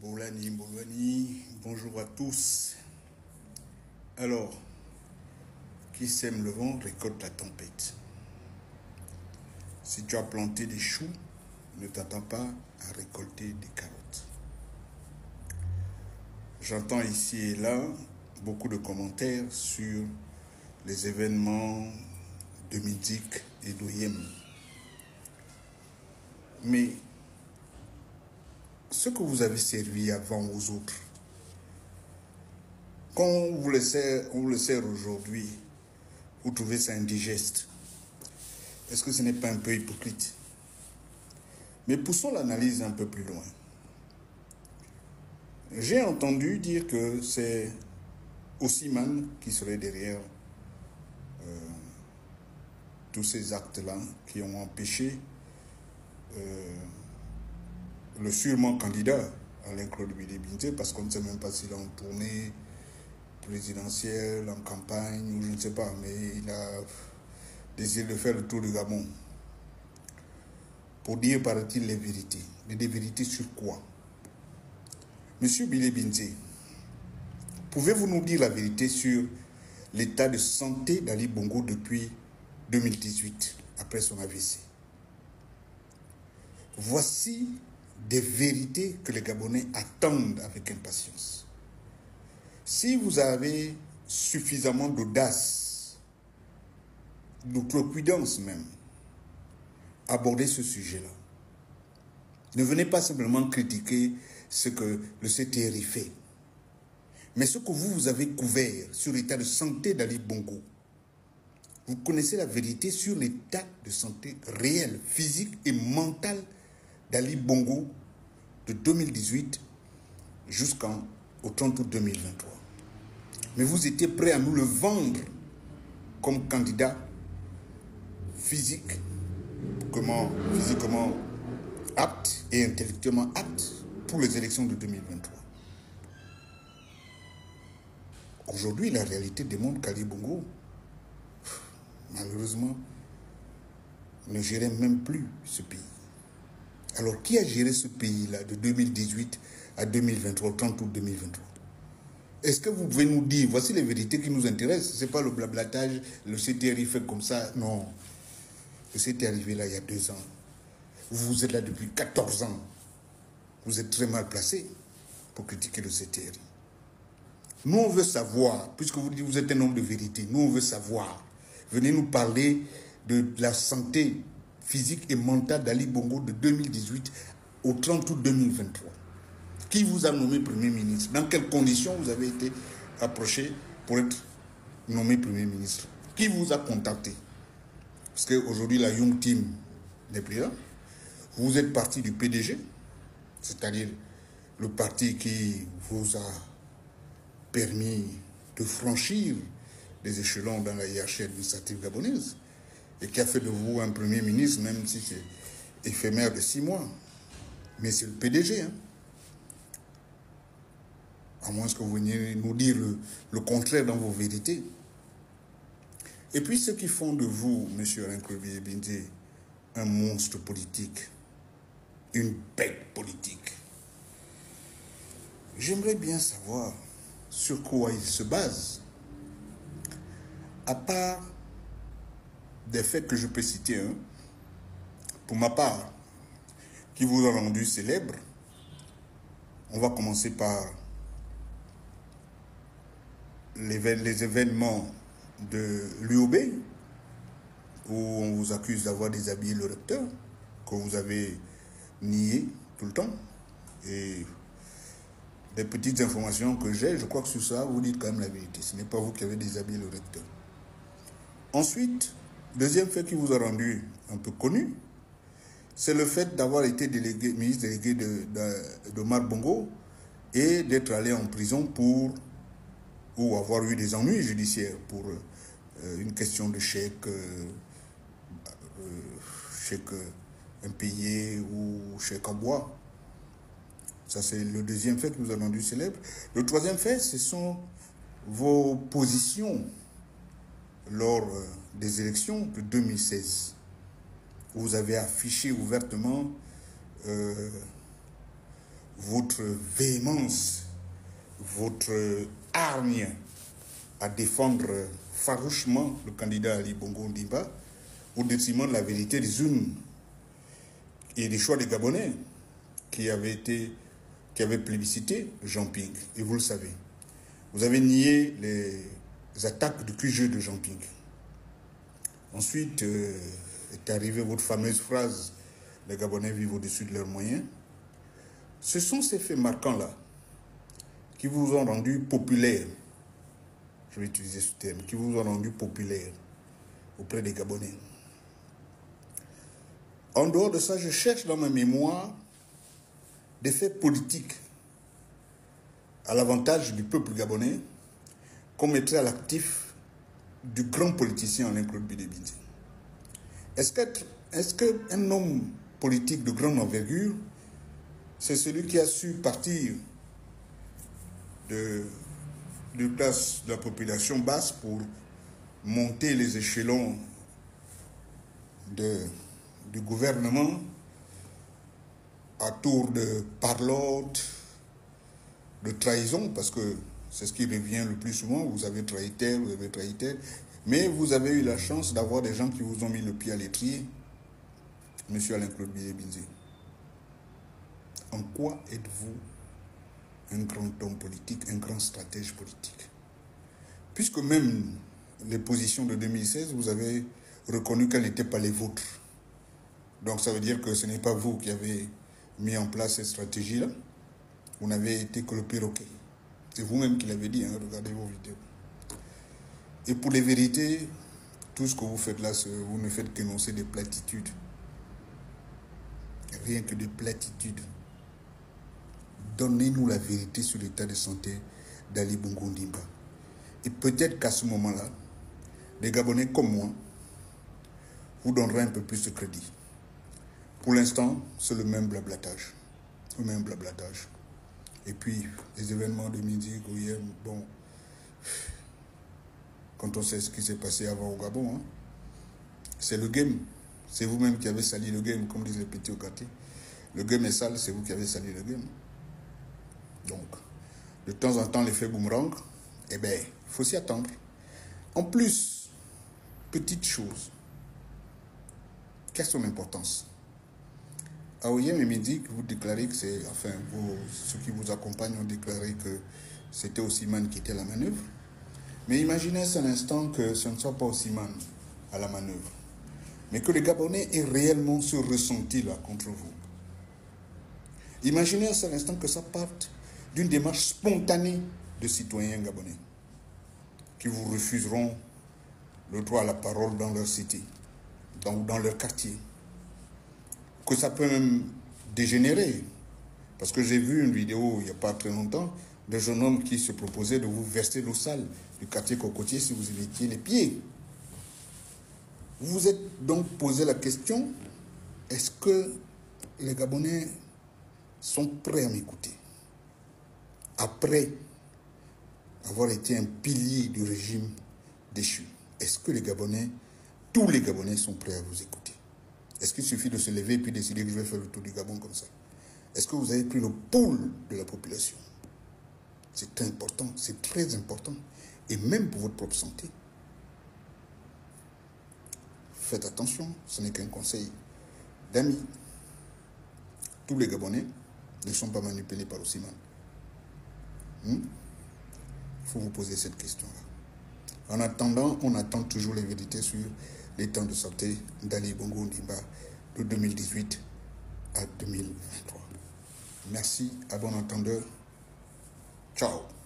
Bolani, Bolani, bonjour à tous. Alors, qui sème le vent récolte la tempête. Si tu as planté des choux, ne t'attends pas à récolter des carottes. J'entends ici et là beaucoup de commentaires sur les événements de Midik et d'Oyem. Mais ce que vous avez servi avant aux autres, quand on vous le sert aujourd'hui, vous trouvez ça indigeste. Est-ce que ce n'est pas un peu hypocrite? Mais poussons l'analyse un peu plus loin. J'ai entendu dire que c'est Osimhen qui serait derrière tous ces actes-là qui ont empêché le sûrement candidat Alain-Claude Billy-Binté, parce qu'on ne sait même pas s'il est en tournée présidentielle, en campagne, ou je ne sais pas, mais il a désiré de faire le tour du Gabon pour dire, paraît-il, les vérités. Mais des vérités sur quoi? Monsieur Billy-Binté, pouvez-vous nous dire la vérité sur l'état de santé d'Ali Bongo depuis 2018, après son AVC? Voici des vérités que les Gabonais attendent avec impatience. Si vous avez suffisamment d'audace, d'outrecuidance même, abordez ce sujet-là. Ne venez pas simplement critiquer ce que le CTRI fait, mais ce que vous avez couvert sur l'état de santé d'Ali Bongo. Vous connaissez la vérité sur l'état de santé réel, physique et mental d'Ali Bongo de 2018 jusqu'au 30 août 2023. Mais vous étiez prêt à nous le vendre comme candidat physiquement apte et intellectuellement apte pour les élections de 2023. Aujourd'hui, la réalité démontre qu'Ali Bongo, malheureusement, ne gérait même plus ce pays. Alors, qui a géré ce pays-là de 2018 à 2023, 30 août 2023? Est-ce que vous pouvez nous dire, voici les vérités qui nous intéressent? Ce n'est pas le blablatage, le CTRI fait comme ça. Non. Le CTRI arrivé là il y a 2 ans. Vous êtes là depuis 14 ans. Vous êtes très mal placé pour critiquer le CTRI. Nous, on veut savoir, puisque vous dites que vous êtes un homme de vérité, nous, on veut savoir. Venez nous parler de la santé physique et mentale d'Ali Bongo de 2018 au 30 août 2023. Qui vous a nommé Premier ministre? Dans quelles conditions vous avez été approché pour être nommé Premier ministre? Qui vous a contacté? Parce qu'aujourd'hui, la Young Team n'est plus là. Vous êtes parti du PDG, c'est-à-dire le parti qui vous a permis de franchir des échelons dans la hiérarchie administrative gabonaise et qui a fait de vous un Premier ministre, même si c'est éphémère de 6 mois. Mais c'est le PDG, hein. À moins que vous veniez nous dire le contraire dans vos vérités. Et puis ceux qui font de vous, M. Alain-Claude Billy-Binté, un monstre politique, une bête politique. J'aimerais bien savoir sur quoi il se base. À part des faits que je peux citer, hein, pour ma part, qui vous ont rendu célèbre. On va commencer par les événements de l'UOB, où on vous accuse d'avoir déshabillé le recteur, que vous avez nié tout le temps. Et des petites informations que j'ai, je crois que sur ça, vous dites quand même la vérité. Ce n'est pas vous qui avez déshabillé le recteur. Ensuite, deuxième fait qui vous a rendu un peu connu, c'est le fait d'avoir été ministre délégué d'Omar Bongo et d'être allé en prison ou avoir eu des ennuis judiciaires pour une question de chèque impayé ou chèque en bois. Ça, c'est le deuxième fait qui nous a rendu célèbre. Le troisième fait, ce sont vos positions lors des élections de 2016. Vous avez affiché ouvertement votre véhémence, votre hargne à défendre farouchement le candidat Ali Bongo Ondimba au détriment de la vérité des urnes et des choix des Gabonais qui avaient plébiscité Jean Ping. Et vous le savez. Vous avez nié les attaques de QG de Jean Ping. Ensuite, est arrivée votre fameuse phrase « Les Gabonais vivent au-dessus de leurs moyens ». Ce sont ces faits marquants-là qui vous ont rendu populaire, je vais utiliser ce terme, qui vous ont rendu populaire auprès des Gabonais. En dehors de ça, je cherche dans ma mémoire des faits politiques à l'avantage du peuple gabonais qu'on mettrait à l'actif du grand politicien Alain-Claude Bidé-Binzi. Est-ce qu'un homme politique de grande envergure, c'est celui qui a su partir de classe de la population basse pour monter les échelons du gouvernement à tour de parlotte, de trahison, parce que c'est ce qui revient le plus souvent, vous avez trahi tel, mais vous avez eu la chance d'avoir des gens qui vous ont mis le pied à l'étrier, M. Alain-Claude Bidé-Binzi. En quoi êtes-vous un grand homme politique, un grand stratège politique? Puisque même les positions de 2016, vous avez reconnu qu'elles n'étaient pas les vôtres. Donc ça veut dire que ce n'est pas vous qui avez mis en place cette stratégie-là. Vous n'avez été que le perroquet. C'est vous-même qui l'avez dit, hein, regardez vos vidéos. Et pour les vérités, tout ce que vous faites là, vous ne faites qu'énoncer des platitudes. Rien que des platitudes. Donnez-nous la vérité sur l'état de santé d'Ali Bongo Ondimba. Et peut-être qu'à ce moment-là, les Gabonais comme moi vous donnerez un peu plus de crédit. Pour l'instant, c'est le même blablatage. Le même blablatage. Et puis, les événements de midi, Goyem, bon, quand on sait ce qui s'est passé avant au Gabon, hein, c'est le game. C'est vous-même qui avez sali le game, comme disent les petits au quartier. Le game est sale, c'est vous qui avez sali le game. Donc, de temps en temps, l'effet boomerang, eh bien, il faut s'y attendre. En plus, petite chose, quelle est son importance? À Oyem et Midi, vous déclarez que c'est, enfin, ceux qui vous accompagnent ont déclaré que c'était Osimhen qui était à la manœuvre. Mais imaginez un instant que ce ne soit pas Osimhen à la manœuvre, mais que les Gabonais aient réellement ce ressenti-là contre vous. Imaginez un instant que ça parte d'une démarche spontanée de citoyens gabonais qui vous refuseront le droit à la parole dans leur cité, dans leur quartier. Que ça peut même dégénérer. Parce que j'ai vu une vidéo il n'y a pas très longtemps d'un jeune homme qui se proposait de vous verser l'eau sale du quartier Cocotier si vous y mettiez les pieds. Vous vous êtes donc posé la question, est-ce que les Gabonais sont prêts à m'écouter? Après avoir été un pilier du régime déchu, est-ce que les Gabonais, tous les Gabonais sont prêts à vous écouter? Est-ce qu'il suffit de se lever et puis décider que je vais faire le tour du Gabon comme ça? Est-ce que vous avez pris le pôle de la population? C'est important, c'est très important. Et même pour votre propre santé. Faites attention, ce n'est qu'un conseil d'amis. Tous les Gabonais ne sont pas manipulés par Osimhen. Il faut vous poser cette question-là. En attendant, on attend toujours les vérités sur l'état de santé d'Ali Bongo Ondimba de 2018 à 2023. Merci, à bon entendeur. Ciao.